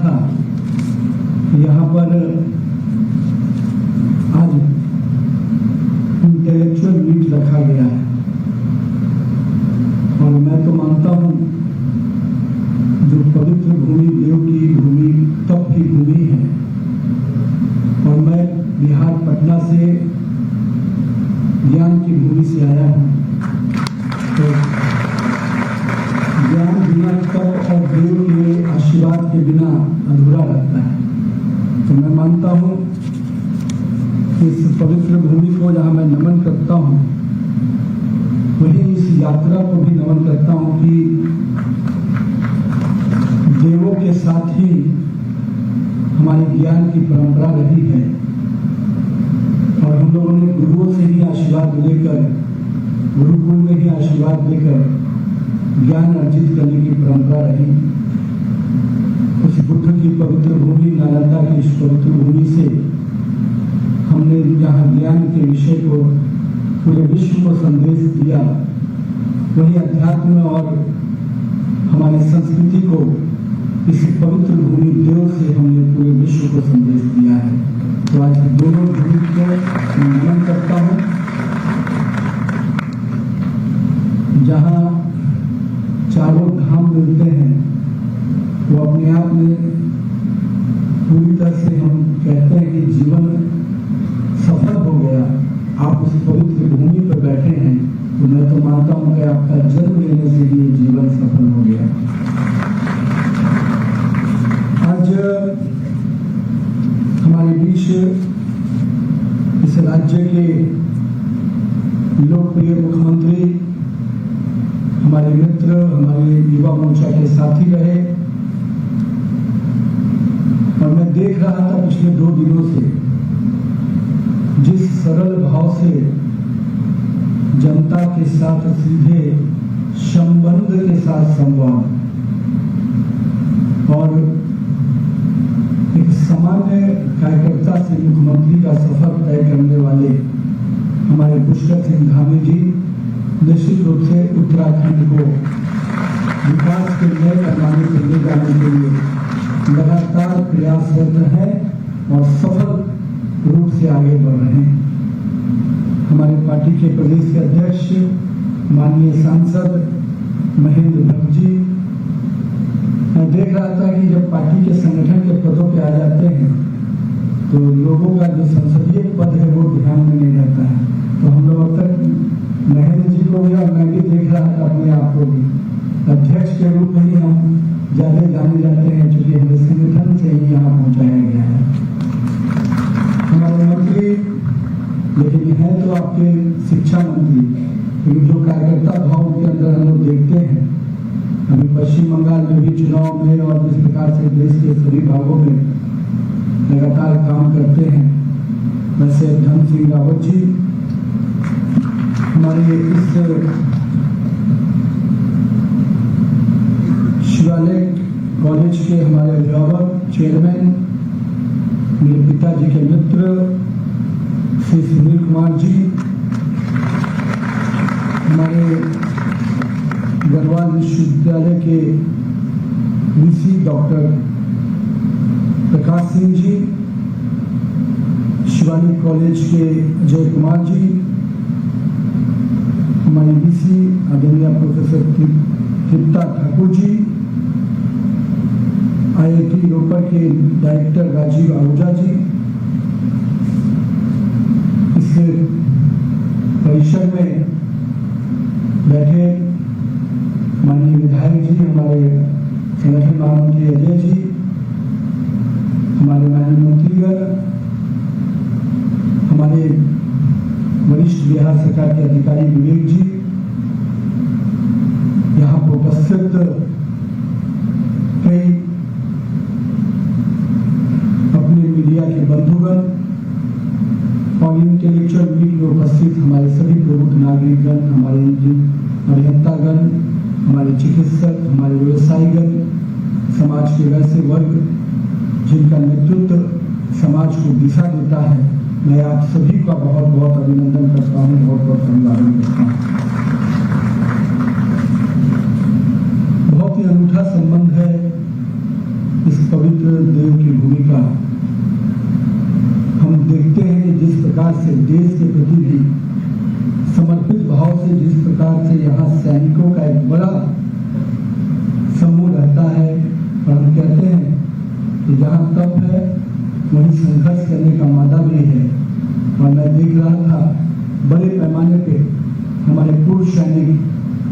था यहाँ पर आज इंटेलेक्चुअल मीट रखा गया है और मैं तो मानता हूँ जो पवित्र भूमि देव की भूमि तप की भूमि है और मैं बिहार पटना से ज्ञान की भूमि से आया हूँ तो ज्ञान बिना तप और देव के आशीर्वाद के बिना अधूरा रहता है। तो मैं मानता हूँ कि इस पवित्र भूमि को जहाँ मैं नमन करता हूँ वहीं इस यात्रा को भी नमन करता हूँ कि देवों के साथ ही हमारे ज्ञान की परंपरा रही है और हम लोगों ने गुरुओं से ही आशीर्वाद लेकर गुरुकुल में ही आशीर्वाद लेकर ज्ञान अर्जित करने की परंपरा रही। उस बुद्ध की पवित्र भूमि नालंदा की इस पवित्र भूमि से हमने जहाँ ज्ञान के विषय को पूरे विश्व को संदेश दिया वही अध्यात्म और हमारी संस्कृति को इस पवित्र भूमि देव से हमने पूरे विश्व को संदेश दिया है। तो आज दोनों भूमि को नमन करता हूँ जहाँ चारों धाम मिलते हैं वो अपने आप में पूरी तरह से हम कहते हैं कि जीवन सफल हो गया। आप उस पवित्र भूमि पर बैठे हैं तो मैं तो मानता हूँ कि आपका जन्म लेने से ही जीवन सफल हो गया। आज हमारे बीच इस राज्य के लोकप्रिय मुख्यमंत्री हमारे मित्र हमारे युवा मोर्चा के साथी रहे और मैं देख रहा था पिछले 2 दिनों से जिस सरल भाव से जनता के साथ सीधे संबंध के साथ संवाद और एक सामान्य कार्यकर्ता से मुख्यमंत्री का सफर तय करने वाले हमारे पुष्कर सिंह धामी जी निश्चित रूप से उत्तराखंड को विकास के नए पैमाने पर ले जाने के लिए लगातार प्रयासरत है और सफल रूप से आगे बढ़ रहे हैं। हमारे पार्टी के प्रदेश के अध्यक्ष माननीय सांसद महेंद्र भट्ट जी, मैं देख रहा था कि जब पार्टी के संगठन के पदों पे आ जाते हैं तो लोगों का जो संसदीय पद है वो ध्यान में नहीं रहता है। तो हम लोग अब तक महेंद्र जी को भी और मैं भी देख रहा था अपने आप को भी अध्यक्ष के रूप में ही हम ज्यादा जाने जाते हैं क्योंकि हमें संगठन से ही यहाँ पहुँचाया गया है। हमारे मंत्री लेकिन है तो आपके शिक्षा मंत्री, क्योंकि जो कार्यकर्ता भाव के अंदर हम लोग देखते हैं अभी पश्चिम बंगाल में भी चुनाव में और जिस प्रकार से देश के सभी भागों में लगातार काम करते हैं वैसे धन सिंह रावत जी हमारे इस शिवालय कॉलेज के हमारे अभिभावक चेयरमैन मेरे पिताजी के मित्र श्री सुनील कुमार जी, हमारे गढ़वाल विश्वविद्यालय के VC doctor Prakash Singh ji, Shivalik college के अजय कुमार जी, हमारे वीसी आदरणीय प्रोफेसर तृप्ता ठाकुर जी, IIT रोपड़ के डायरेक्टर राजीव आहूजा जी, इस परिसर में बैठे माननीय विधायक जी, हमारे संगठन महामंत्री अजय जी, हमारे माननीय मंत्रीगण, हमारे वरिष्ठ बिहार सरकार के अधिकारी विवेक जी, यहाँ पर उपस्थित कई अपने मीडिया के बंधुगण और इंटेलेक्चुअल मीट में उपस्थित हमारे सभी प्रमुख नागरिकगण, हमारे अभियंतागण, हमारे चिकित्सक, हमारे व्यवसायीगण, समाज के वैसे वर्ग जिनका नेतृत्व समाज को दिशा देता है, मैं आप सभी का बहुत बहुत अभिनंदन करता हूँ, बहुत बहुत अभिवादन करता हूँ। बहुत ही अनूठा संबंध है इस पवित्र देव की भूमिका हम देखते हैं कि जिस प्रकार से देश के प्रति भी समर्पित भाव से जिस प्रकार से यहाँ सैनिकों का एक बड़ा समूह रहता है, और हम कहते हैं कि जहाँ तप है वहीं संघर्ष करने का मादा भी है। और मैं देख रहा था बड़े पैमाने पे हमारे पूर्व सैनिक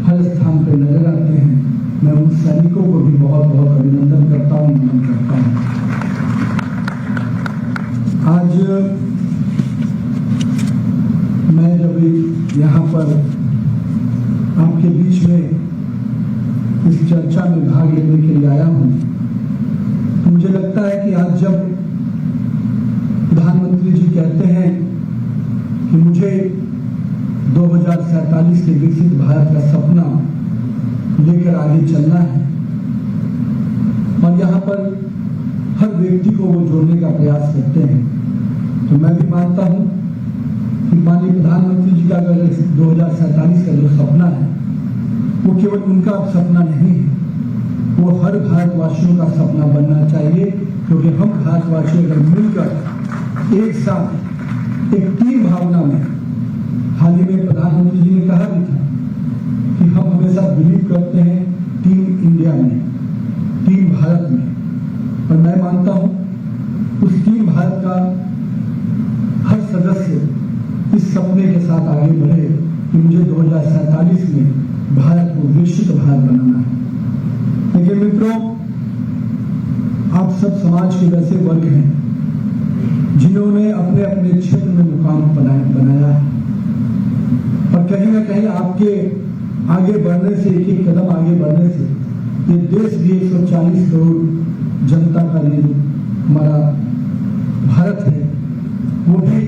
हर स्थान पर नजर आते हैं। मैं उन सैनिकों को भी बहुत बहुत अभिनंदन करता हूँ, नमन करता हूँ। आज मैं जब यहाँ पर आपके बीच में इस चर्चा में भाग लेने के लिए आया हूँ, तो मुझे लगता है कि आज जब प्रधानमंत्री जी कहते हैं कि मुझे 2047 के विकसित भारत का सपना लेकर आगे चलना है, और यहाँ पर हर व्यक्ति को वो जोड़ने का प्रयास करते हैं, तो मैं भी मानता हूँ कि माननीय प्रधानमंत्री जी का अगर 2047 का जो सपना है वो केवल उनका सपना नहीं है, वो हर भारतवासियों का सपना बनना चाहिए। क्योंकि हम भारतवासी अगर मिलकर एक साथ एक टीम भावना में, हाल ही में प्रधानमंत्री जी ने कहा भी था कि हम हमेशा बिलीव करते हैं टीम इंडिया में, टीम भारत में, और मैं मानता हूं उस टीम भारत का हर सदस्य इस सपने के साथ आगे बढ़े कि मुझे 2047 में भारत को विकसित भारत बनाना है। लेकिन मित्रों, आप सब समाज के वैसे वर्ग हैं जिन्होंने अपने अपने क्षेत्र में मुकाम बनाया है, और कहीं ना कहीं आपके आगे बढ़ने से, एक एक कदम आगे बढ़ने से ये देश भी 140 करोड़ जनता का ये हमारा भारत है वो भी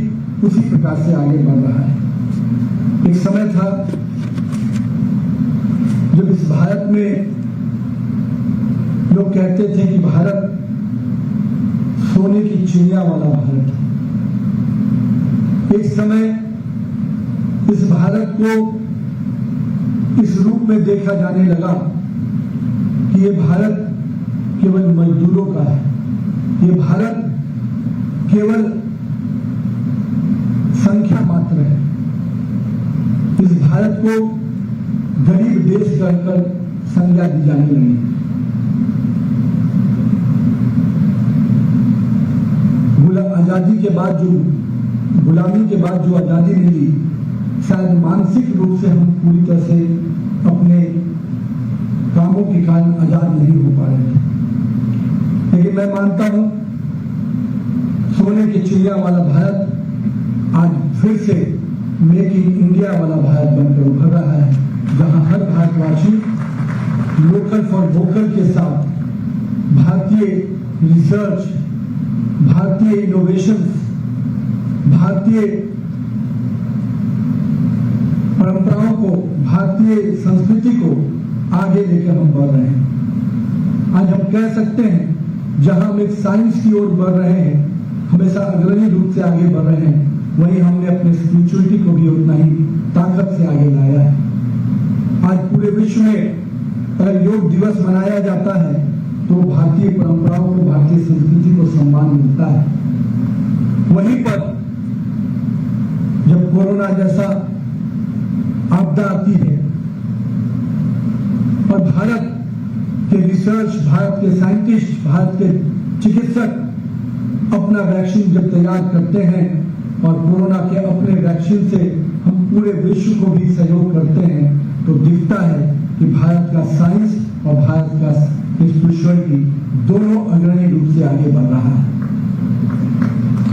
उसी प्रकार से आगे बढ़ रहा है। एक समय था जब इस भारत में लोग कहते थे कि भारत सोने की चिड़िया वाला भारत है। एक समय इस भारत को इस रूप में देखा जाने लगा कि ये भारत केवल मजदूरों का है, ये भारत केवल संख्या मात्र है। इस भारत को गरीब देश कहकर संज्ञा दी जाने लगी। आजादी के बाद जो गुलामी के बाद जो आजादी मिली, शायद मानसिक रूप से हम पूरी तरह से अपने कामों के कारण आजाद नहीं हो पा रहे थे। लेकिन मैं मानता हूं सोने की चिड़िया वाला भारत आज फिर से मेक इन इंडिया वाला भारत बनकर उभर रहा है, जहां हर भारतवासी लोकल फॉर वोकल के साथ भारतीय रिसर्च, भारतीय इनोवेशन, भारतीय परंपराओं को, भारतीय संस्कृति को आगे लेकर हम बढ़ रहे हैं। आज हम कह सकते हैं जहां हम एक साइंस की ओर बढ़ रहे हैं, हमेशा अग्रणी रूप से आगे बढ़ रहे हैं, वहीं हमने अपने स्पिरिचुअलिटी को भी उतना ही ताकत से आगे लाया है। आज पूरे विश्व में अगर योग दिवस मनाया जाता है तो भारतीय परंपराओं को, भारतीय संस्कृति को सम्मान मिलता है। वहीं पर जब कोरोना जैसा आपदा आती है और भारत के रिसर्च, भारत के साइंटिस्ट, भारत के चिकित्सक अपना वैक्सीन जब तैयार करते हैं और कोरोना के अपने वैक्सीन से हम पूरे विश्व को भी सहयोग करते हैं, तो दिखता है कि भारत का साइंस और भारत का स्पिरिचुअलिटी दोनों अग्रणी रूप से आगे बढ़ रहा है।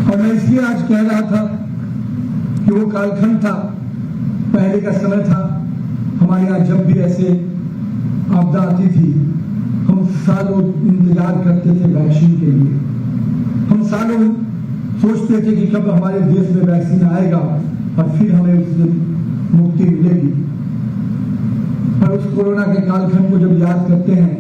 और मैं इसलिए आज कह रहा था कि वो कालखंड था, पहले का समय था, हमारे यहाँ जब भी ऐसे आपदा आती थी हम सालों इंतजार करते थे वैक्सीन के लिए। हम सालों सोचते थे कि कब हमारे देश में वैक्सीन आएगा और फिर हमें उससे मुक्ति मिलेगी। पर उस कोरोना के कालखंड को जब याद करते हैं,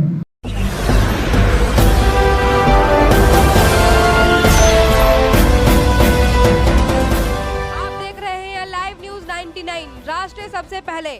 आप देख रहे हैं लाइव न्यूज 99 राष्ट्र सबसे पहले।